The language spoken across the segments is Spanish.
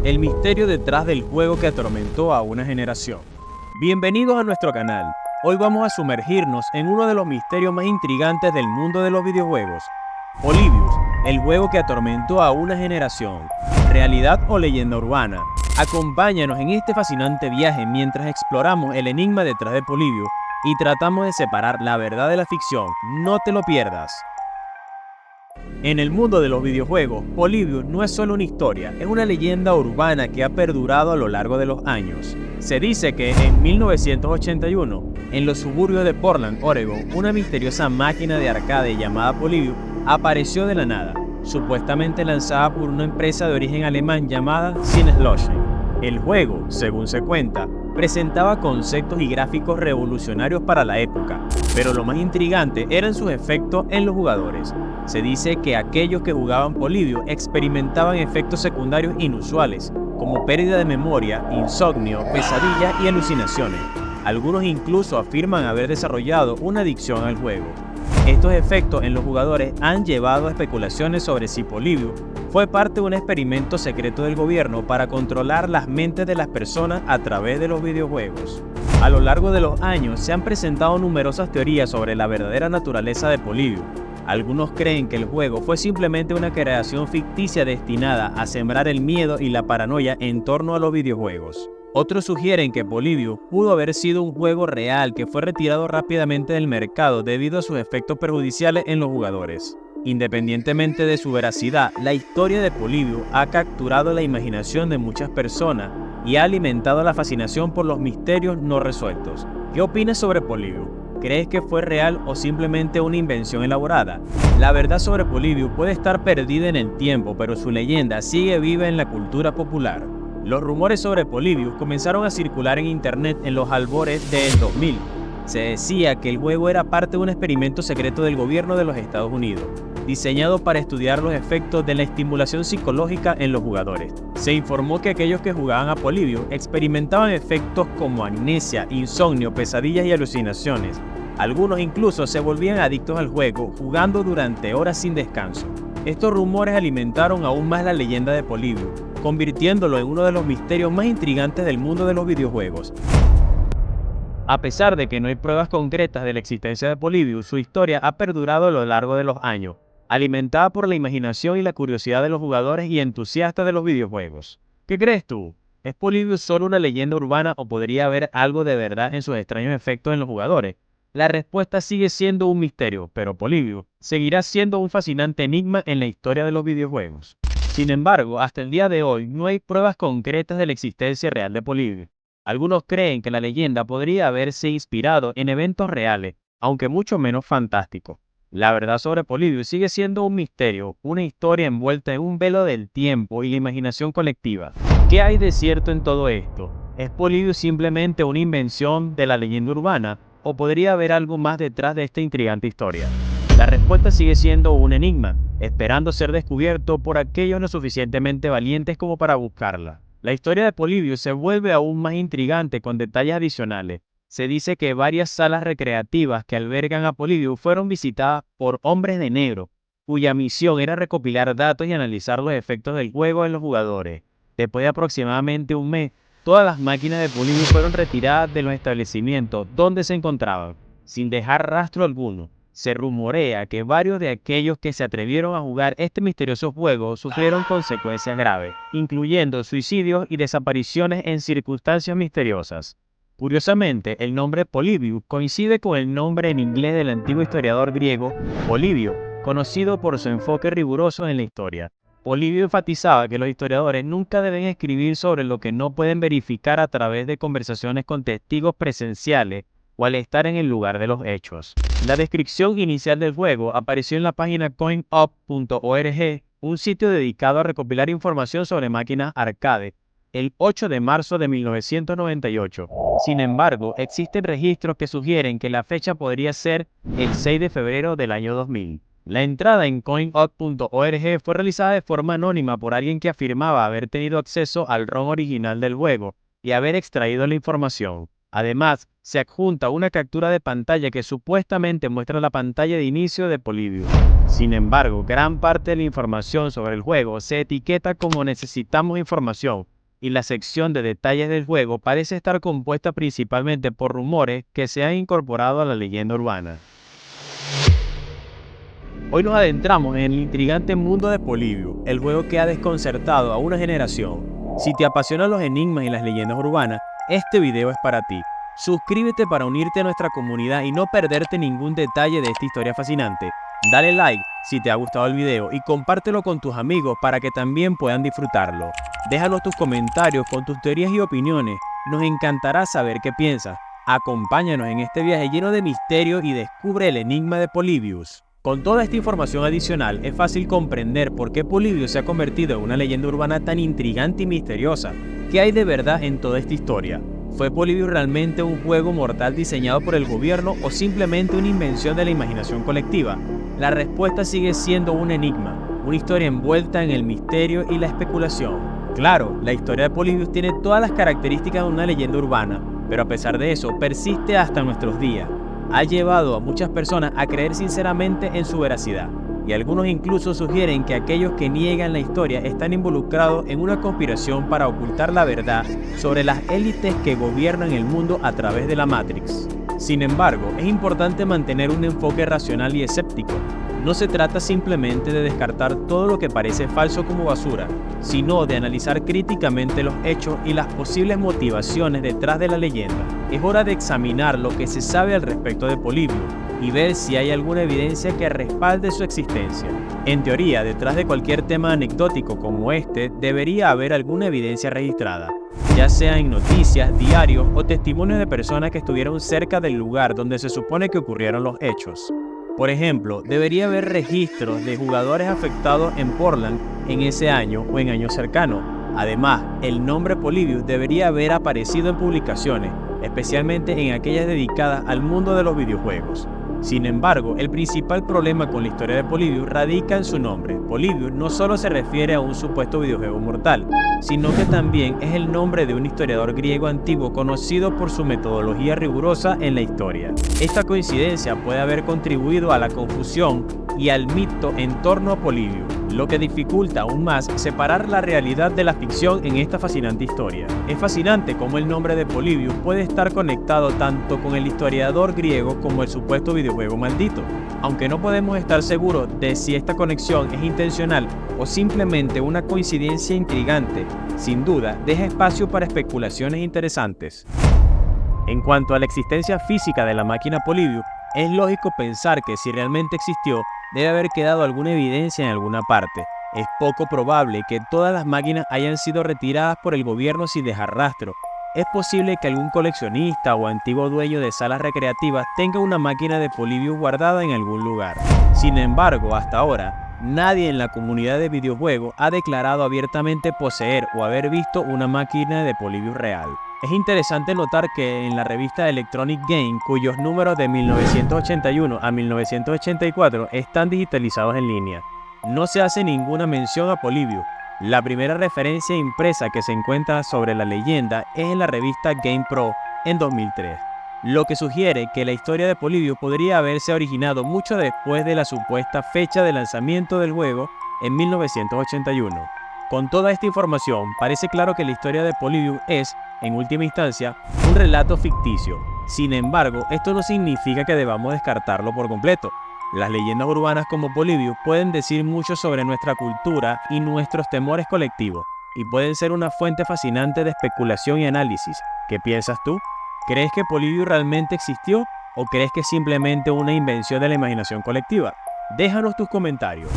el misterio detrás del juego que atormentó a una generación. Bienvenidos a nuestro canal. Hoy vamos a sumergirnos en uno de los misterios más intrigantes del mundo de los videojuegos. Polybius, el juego que atormentó a una generación. ¿Realidad o leyenda urbana? Acompáñanos en este fascinante viaje mientras exploramos el enigma detrás de Polybius y tratamos de separar la verdad de la ficción. No te lo pierdas. En el mundo de los videojuegos, Polybius no es solo una historia, es una leyenda urbana que ha perdurado a lo largo de los años. Se dice que en 1981, en los suburbios de Portland, Oregon, una misteriosa máquina de arcade llamada Polybius apareció de la nada, supuestamente lanzada por una empresa de origen alemán llamada Sinneslöschen. El juego, según se cuenta, presentaba conceptos y gráficos revolucionarios para la época, pero lo más intrigante eran sus efectos en los jugadores. Se dice que aquellos que jugaban Polybius experimentaban efectos secundarios inusuales, como pérdida de memoria, insomnio, pesadillas y alucinaciones. Algunos incluso afirman haber desarrollado una adicción al juego. Estos efectos en los jugadores han llevado a especulaciones sobre si Polybius fue parte de un experimento secreto del gobierno para controlar las mentes de las personas a través de los videojuegos. A lo largo de los años se han presentado numerosas teorías sobre la verdadera naturaleza de Polybius. Algunos creen que el juego fue simplemente una creación ficticia destinada a sembrar el miedo y la paranoia en torno a los videojuegos. Otros sugieren que Polybius pudo haber sido un juego real que fue retirado rápidamente del mercado debido a sus efectos perjudiciales en los jugadores. Independientemente de su veracidad, la historia de Polybius ha capturado la imaginación de muchas personas y ha alimentado la fascinación por los misterios no resueltos. ¿Qué opinas sobre Polybius? ¿Crees que fue real o simplemente una invención elaborada? La verdad sobre Polybius puede estar perdida en el tiempo, pero su leyenda sigue viva en la cultura popular. Los rumores sobre Polybius comenzaron a circular en internet en los albores del 2000. Se decía que el juego era parte de un experimento secreto del gobierno de los Estados Unidos, diseñado para estudiar los efectos de la estimulación psicológica en los jugadores. Se informó que aquellos que jugaban a Polybius experimentaban efectos como amnesia, insomnio, pesadillas y alucinaciones. Algunos incluso se volvían adictos al juego, jugando durante horas sin descanso. Estos rumores alimentaron aún más la leyenda de Polybius, convirtiéndolo en uno de los misterios más intrigantes del mundo de los videojuegos. A pesar de que no hay pruebas concretas de la existencia de Polybius, su historia ha perdurado a lo largo de los años, alimentada por la imaginación y la curiosidad de los jugadores y entusiastas de los videojuegos. ¿Qué crees tú? ¿Es Polybius solo una leyenda urbana o podría haber algo de verdad en sus extraños efectos en los jugadores? La respuesta sigue siendo un misterio, pero Polybius seguirá siendo un fascinante enigma en la historia de los videojuegos. Sin embargo, hasta el día de hoy no hay pruebas concretas de la existencia real de Polybius. Algunos creen que la leyenda podría haberse inspirado en eventos reales, aunque mucho menos fantásticos. La verdad sobre Polybius sigue siendo un misterio, una historia envuelta en un velo del tiempo y la imaginación colectiva. ¿Qué hay de cierto en todo esto? ¿Es Polybius simplemente una invención de la leyenda urbana o podría haber algo más detrás de esta intrigante historia? La respuesta sigue siendo un enigma, esperando ser descubierto por aquellos no suficientemente valientes como para buscarla. La historia de Polybius se vuelve aún más intrigante con detalles adicionales. Se dice que varias salas recreativas que albergan a Polybius fueron visitadas por hombres de negro, cuya misión era recopilar datos y analizar los efectos del juego en los jugadores. Después de aproximadamente un mes, todas las máquinas de Polybius fueron retiradas de los establecimientos donde se encontraban, sin dejar rastro alguno. Se rumorea que varios de aquellos que se atrevieron a jugar este misterioso juego sufrieron consecuencias graves, incluyendo suicidios y desapariciones en circunstancias misteriosas. Curiosamente, el nombre Polybius coincide con el nombre en inglés del antiguo historiador griego Polibio, conocido por su enfoque riguroso en la historia. Polibio enfatizaba que los historiadores nunca deben escribir sobre lo que no pueden verificar a través de conversaciones con testigos presenciales o al estar en el lugar de los hechos. La descripción inicial del juego apareció en la página coinup.org, un sitio dedicado a recopilar información sobre máquinas arcade, el 8 de marzo de 1998. Sin embargo, existen registros que sugieren que la fecha podría ser el 6 de febrero del año 2000. La entrada en coinup.org fue realizada de forma anónima por alguien que afirmaba haber tenido acceso al ROM original del juego y haber extraído la información. Además, se adjunta una captura de pantalla que supuestamente muestra la pantalla de inicio de Polybius. Sin embargo, gran parte de la información sobre el juego se etiqueta como necesitamos información, y la sección de detalles del juego parece estar compuesta principalmente por rumores que se han incorporado a la leyenda urbana. Hoy nos adentramos en el intrigante mundo de Polybius, el juego que ha desconcertado a una generación. Si te apasionan los enigmas y las leyendas urbanas, este video es para ti. Suscríbete para unirte a nuestra comunidad y no perderte ningún detalle de esta historia fascinante. Dale like si te ha gustado el video y compártelo con tus amigos para que también puedan disfrutarlo. Déjanos tus comentarios con tus teorías y opiniones. Nos encantará saber qué piensas. Acompáñanos en este viaje lleno de misterio y descubre el enigma de Polybius. Con toda esta información adicional, es fácil comprender por qué Polybius se ha convertido en una leyenda urbana tan intrigante y misteriosa. ¿Qué hay de verdad en toda esta historia? ¿Fue Polybius realmente un juego mortal diseñado por el gobierno o simplemente una invención de la imaginación colectiva? La respuesta sigue siendo un enigma, una historia envuelta en el misterio y la especulación. Claro, la historia de Polybius tiene todas las características de una leyenda urbana, pero a pesar de eso, persiste hasta nuestros días. Ha llevado a muchas personas a creer sinceramente en su veracidad, y algunos incluso sugieren que aquellos que niegan la historia están involucrados en una conspiración para ocultar la verdad sobre las élites que gobiernan el mundo a través de la Matrix. Sin embargo, es importante mantener un enfoque racional y escéptico. No se trata simplemente de descartar todo lo que parece falso como basura, sino de analizar críticamente los hechos y las posibles motivaciones detrás de la leyenda. Es hora de examinar lo que se sabe al respecto de Polybius y ver si hay alguna evidencia que respalde su existencia. En teoría, detrás de cualquier tema anecdótico como este, debería haber alguna evidencia registrada, ya sea en noticias, diarios o testimonios de personas que estuvieron cerca del lugar donde se supone que ocurrieron los hechos. Por ejemplo, debería haber registros de jugadores afectados en Portland en ese año o en años cercanos. Además, el nombre Polybius debería haber aparecido en publicaciones, especialmente en aquellas dedicadas al mundo de los videojuegos. Sin embargo, el principal problema con la historia de Polybius radica en su nombre. Polybius no solo se refiere a un supuesto videojuego mortal, sino que también es el nombre de un historiador griego antiguo conocido por su metodología rigurosa en la historia. Esta coincidencia puede haber contribuido a la confusión y al mito en torno a Polybius, lo que dificulta aún más separar la realidad de la ficción en esta fascinante historia. Es fascinante cómo el nombre de Polybius puede estar conectado tanto con el historiador griego como el supuesto videojuego maldito, aunque no podemos estar seguros de si esta conexión es intencional o simplemente una coincidencia intrigante. Sin duda, deja espacio para especulaciones interesantes. En cuanto a la existencia física de la máquina Polybius, es lógico pensar que si realmente existió, debe haber quedado alguna evidencia en alguna parte. Es poco probable que todas las máquinas hayan sido retiradas por el gobierno sin dejar rastro. Es posible que algún coleccionista o antiguo dueño de salas recreativas tenga una máquina de Polybius guardada en algún lugar. Sin embargo, hasta ahora, nadie en la comunidad de videojuegos ha declarado abiertamente poseer o haber visto una máquina de Polybius real. Es interesante notar que en la revista Electronic Game, cuyos números de 1981 a 1984 están digitalizados en línea, no se hace ninguna mención a Polybius. La primera referencia impresa que se encuentra sobre la leyenda es en la revista GamePro en 2003, lo que sugiere que la historia de Polybius podría haberse originado mucho después de la supuesta fecha de lanzamiento del juego en 1981. Con toda esta información, parece claro que la historia de Polybius es, en última instancia, un relato ficticio. Sin embargo, esto no significa que debamos descartarlo por completo. Las leyendas urbanas como Polybius pueden decir mucho sobre nuestra cultura y nuestros temores colectivos, y pueden ser una fuente fascinante de especulación y análisis. ¿Qué piensas tú? ¿Crees que Polybius realmente existió o crees que es simplemente una invención de la imaginación colectiva? Déjanos tus comentarios.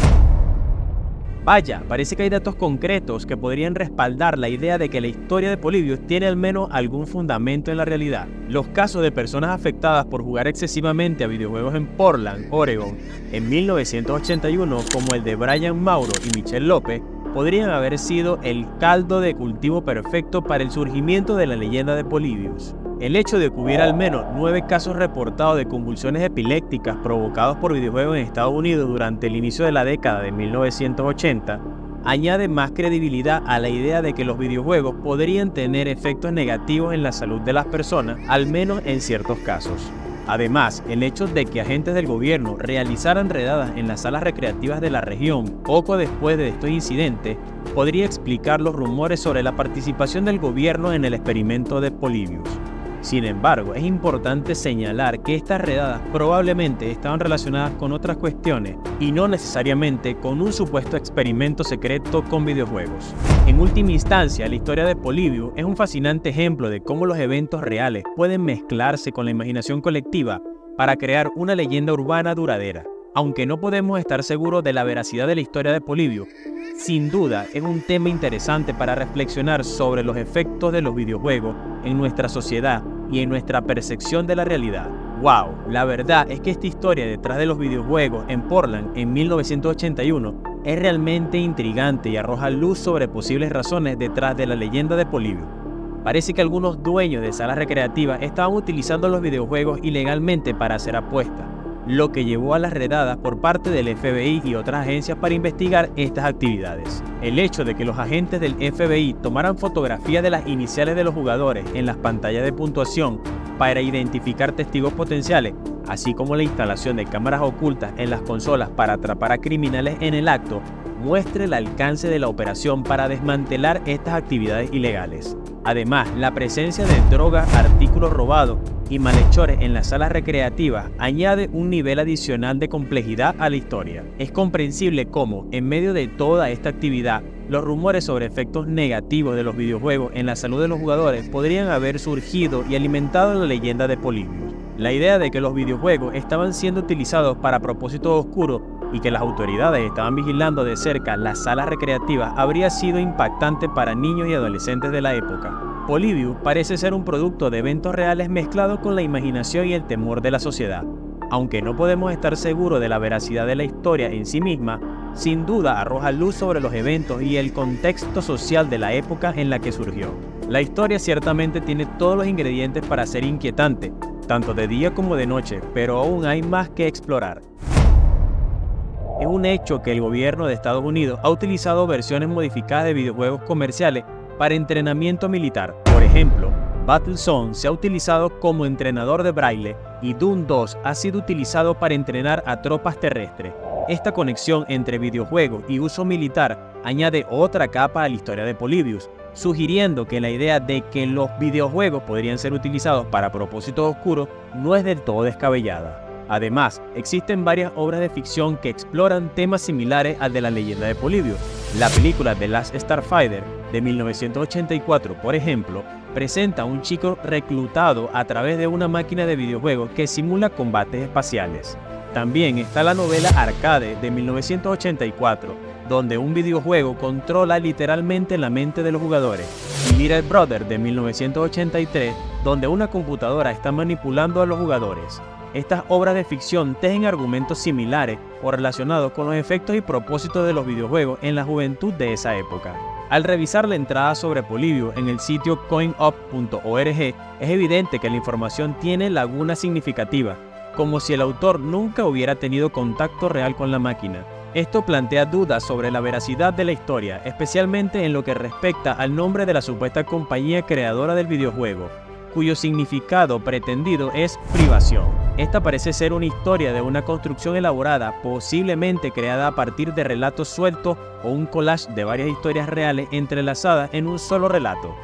Vaya, parece que hay datos concretos que podrían respaldar la idea de que la historia de Polybius tiene al menos algún fundamento en la realidad. Los casos de personas afectadas por jugar excesivamente a videojuegos en Portland, Oregon, en 1981, como el de Brian Mauro y Michelle López, podrían haber sido el caldo de cultivo perfecto para el surgimiento de la leyenda de Polybius. El hecho de que hubiera al menos 9 casos reportados de convulsiones epilépticas provocados por videojuegos en Estados Unidos durante el inicio de la década de 1980 añade más credibilidad a la idea de que los videojuegos podrían tener efectos negativos en la salud de las personas, al menos en ciertos casos. Además, el hecho de que agentes del gobierno realizaran redadas en las salas recreativas de la región poco después de estos incidentes podría explicar los rumores sobre la participación del gobierno en el experimento de Polybius. Sin embargo, es importante señalar que estas redadas probablemente estaban relacionadas con otras cuestiones y no necesariamente con un supuesto experimento secreto con videojuegos. En última instancia, la historia de Polybius es un fascinante ejemplo de cómo los eventos reales pueden mezclarse con la imaginación colectiva para crear una leyenda urbana duradera. Aunque no podemos estar seguros de la veracidad de la historia de Polybius, sin duda es un tema interesante para reflexionar sobre los efectos de los videojuegos en nuestra sociedad y en nuestra percepción de la realidad. ¡Wow! La verdad es que esta historia detrás de los videojuegos en Portland en 1981 es realmente intrigante y arroja luz sobre posibles razones detrás de la leyenda de Polybius. Parece que algunos dueños de salas recreativas estaban utilizando los videojuegos ilegalmente para hacer apuestas, lo que llevó a las redadas por parte del FBI y otras agencias para investigar estas actividades. El hecho de que los agentes del FBI tomaran fotografías de las iniciales de los jugadores en las pantallas de puntuación para identificar testigos potenciales, así como la instalación de cámaras ocultas en las consolas para atrapar a criminales en el acto, muestra el alcance de la operación para desmantelar estas actividades ilegales. Además, la presencia de drogas, artículos robados y malhechores en las salas recreativas añade un nivel adicional de complejidad a la historia. Es comprensible cómo, en medio de toda esta actividad, los rumores sobre efectos negativos de los videojuegos en la salud de los jugadores podrían haber surgido y alimentado la leyenda de Polybius. La idea de que los videojuegos estaban siendo utilizados para propósitos oscuros y que las autoridades estaban vigilando de cerca las salas recreativas habría sido impactante para niños y adolescentes de la época. Polybius parece ser un producto de eventos reales mezclado con la imaginación y el temor de la sociedad. Aunque no podemos estar seguros de la veracidad de la historia en sí misma, sin duda arroja luz sobre los eventos y el contexto social de la época en la que surgió. La historia ciertamente tiene todos los ingredientes para ser inquietante, tanto de día como de noche, pero aún hay más que explorar. Es un hecho que el gobierno de Estados Unidos ha utilizado versiones modificadas de videojuegos comerciales para entrenamiento militar. Por ejemplo, Battlezone se ha utilizado como entrenador de braille y Doom 2 ha sido utilizado para entrenar a tropas terrestres. Esta conexión entre videojuegos y uso militar añade otra capa a la historia de Polybius, sugiriendo que la idea de que los videojuegos podrían ser utilizados para propósitos oscuros no es del todo descabellada. Además, existen varias obras de ficción que exploran temas similares al de la leyenda de Polybius. La película The Last Starfighter de 1984, por ejemplo, presenta a un chico reclutado a través de una máquina de videojuegos que simula combates espaciales. También está la novela Arcade de 1984, donde un videojuego controla literalmente la mente de los jugadores, y Little Brother de 1983, donde una computadora está manipulando a los jugadores. Estas obras de ficción tejen argumentos similares o relacionados con los efectos y propósitos de los videojuegos en la juventud de esa época. Al revisar la entrada sobre Polybius en el sitio coinup.org, es evidente que la información tiene lagunas significativas, como si el autor nunca hubiera tenido contacto real con la máquina. Esto plantea dudas sobre la veracidad de la historia, especialmente en lo que respecta al nombre de la supuesta compañía creadora del videojuego, cuyo significado pretendido es privación. Esta parece ser una historia de una construcción elaborada, posiblemente creada a partir de relatos sueltos o un collage de varias historias reales entrelazadas en un solo relato.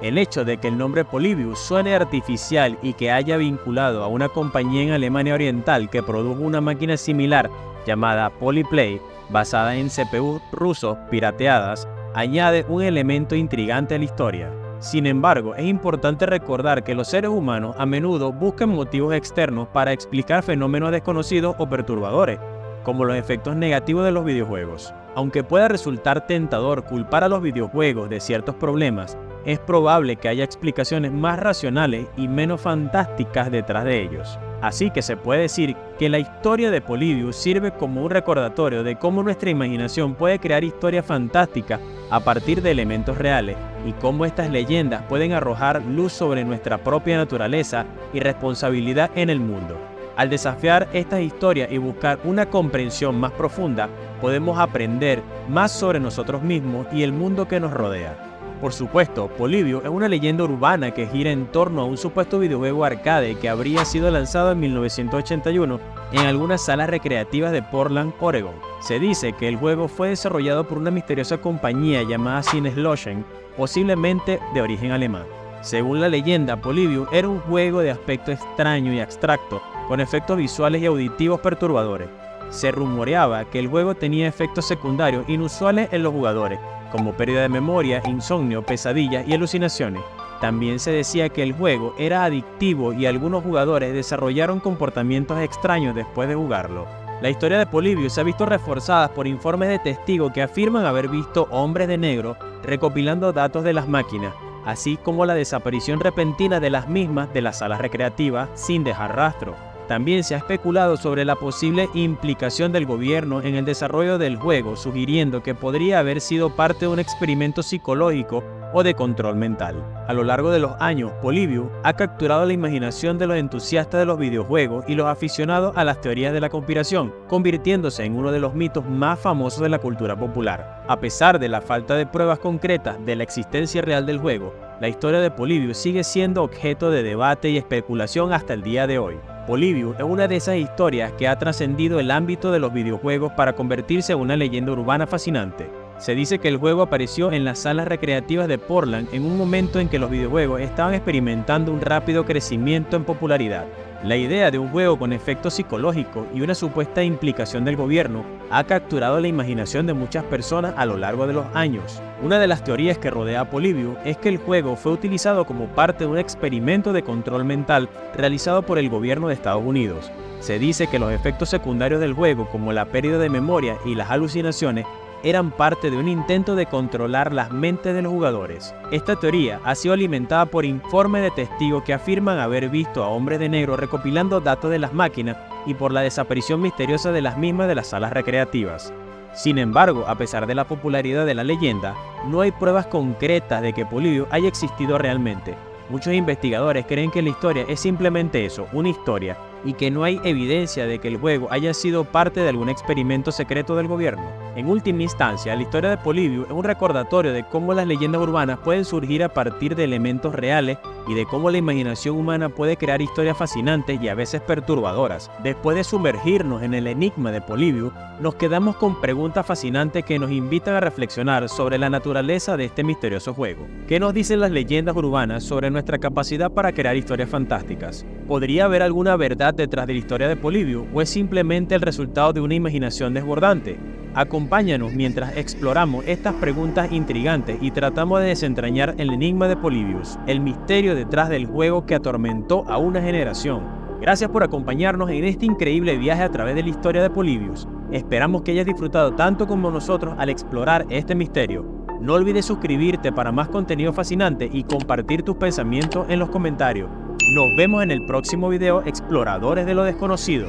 El hecho de que el nombre Polybius suene artificial y que haya vinculado a una compañía en Alemania Oriental que produjo una máquina similar llamada Polyplay, basada en CPU rusos pirateadas, añade un elemento intrigante a la historia. Sin embargo, es importante recordar que los seres humanos a menudo buscan motivos externos para explicar fenómenos desconocidos o perturbadores, como los efectos negativos de los videojuegos. Aunque pueda resultar tentador culpar a los videojuegos de ciertos problemas, es probable que haya explicaciones más racionales y menos fantásticas detrás de ellos. Así que se puede decir que la historia de Polybius sirve como un recordatorio de cómo nuestra imaginación puede crear historias fantásticas a partir de elementos reales y cómo estas leyendas pueden arrojar luz sobre nuestra propia naturaleza y responsabilidad en el mundo. Al desafiar estas historias y buscar una comprensión más profunda, podemos aprender más sobre nosotros mismos y el mundo que nos rodea. Por supuesto, Polybius es una leyenda urbana que gira en torno a un supuesto videojuego arcade que habría sido lanzado en 1981 en algunas salas recreativas de Portland, Oregon. Se dice que el juego fue desarrollado por una misteriosa compañía llamada Sinneslöschen, posiblemente de origen alemán. Según la leyenda, Polybius era un juego de aspecto extraño y abstracto, con efectos visuales y auditivos perturbadores. Se rumoreaba que el juego tenía efectos secundarios inusuales en los jugadores, como pérdida de memoria, insomnio, pesadillas y alucinaciones. También se decía que el juego era adictivo y algunos jugadores desarrollaron comportamientos extraños después de jugarlo. La historia de Polybius se ha visto reforzada por informes de testigos que afirman haber visto hombres de negro recopilando datos de las máquinas, así como la desaparición repentina de las mismas de las salas recreativas sin dejar rastro. También se ha especulado sobre la posible implicación del gobierno en el desarrollo del juego, sugiriendo que podría haber sido parte de un experimento psicológico o de control mental. A lo largo de los años, Polybius ha capturado la imaginación de los entusiastas de los videojuegos y los aficionados a las teorías de la conspiración, convirtiéndose en uno de los mitos más famosos de la cultura popular. A pesar de la falta de pruebas concretas de la existencia real del juego, la historia de Polybius sigue siendo objeto de debate y especulación hasta el día de hoy. Polybius es una de esas historias que ha trascendido el ámbito de los videojuegos para convertirse en una leyenda urbana fascinante. Se dice que el juego apareció en las salas recreativas de Portland en un momento en que los videojuegos estaban experimentando un rápido crecimiento en popularidad. La idea de un juego con efectos psicológicos y una supuesta implicación del gobierno ha capturado la imaginación de muchas personas a lo largo de los años. Una de las teorías que rodea a Polybius es que el juego fue utilizado como parte de un experimento de control mental realizado por el gobierno de Estados Unidos. Se dice que los efectos secundarios del juego, como la pérdida de memoria y las alucinaciones, eran parte de un intento de controlar las mentes de los jugadores. Esta teoría ha sido alimentada por informes de testigos que afirman haber visto a hombres de negro recopilando datos de las máquinas y por la desaparición misteriosa de las mismas de las salas recreativas. Sin embargo, a pesar de la popularidad de la leyenda, no hay pruebas concretas de que Polybius haya existido realmente. Muchos investigadores creen que la historia es simplemente eso, una historia, y que no hay evidencia de que el juego haya sido parte de algún experimento secreto del gobierno. En última instancia, la historia de Polybius es un recordatorio de cómo las leyendas urbanas pueden surgir a partir de elementos reales y de cómo la imaginación humana puede crear historias fascinantes y a veces perturbadoras. Después de sumergirnos en el enigma de Polybius, nos quedamos con preguntas fascinantes que nos invitan a reflexionar sobre la naturaleza de este misterioso juego. ¿Qué nos dicen las leyendas urbanas sobre nuestra capacidad para crear historias fantásticas? ¿Podría haber alguna verdad detrás de la historia de Polybius o es simplemente el resultado de una imaginación desbordante? Acompáñanos mientras exploramos estas preguntas intrigantes y tratamos de desentrañar el enigma de Polybius, el misterio detrás del juego que atormentó a una generación. Gracias por acompañarnos en este increíble viaje a través de la historia de Polybius. Esperamos que hayas disfrutado tanto como nosotros al explorar este misterio. No olvides suscribirte para más contenido fascinante y compartir tus pensamientos en los comentarios. Nos vemos en el próximo video Exploradores de lo Desconocido.